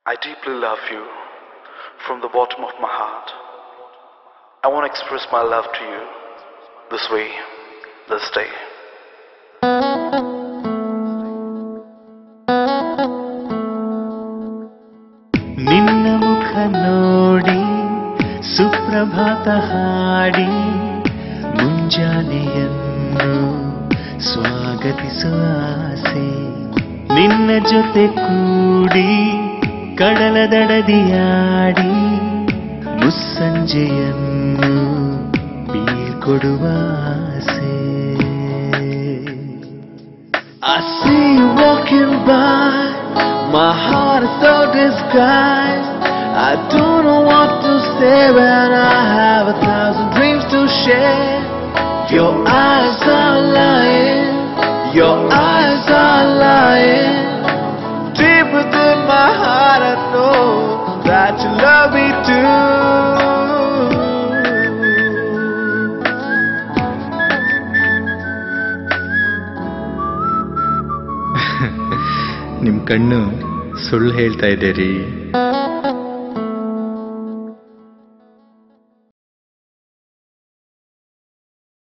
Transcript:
I deeply love you from the bottom of my heart. I want to express my love to you this way, this day. ನಿನ್ನ ಮುಖ ನೋಡಿ ಸುಪ್ರಭಾತ ಹಾಡಿ ಮುಂಜಾನೆಯನ್ನು ಸ್ವಾಗತಿಸುವ ಆಸೆ ನಿನ್ನ ಜೊತೆ ಕೂಡಿ ಕಡಲ ದಡದಿಯಾಡಿ ಮುಸ್ಸಂಜೆಯನ್ನು ಬೀಳ್ಕೊಡುವ ಆಸೆ I see you walking by, my heart is so disguised. I don't know what to say when I have 1,000 dreams to share. Your eyes are lying, your eyes are lying. Deep within my heart I know that you love me too. ನಿಮ್ ಕಣ್ಣು ಸುಳ್ಳು ಹೇಳ್ತಾ ಇದೆ ರೀ.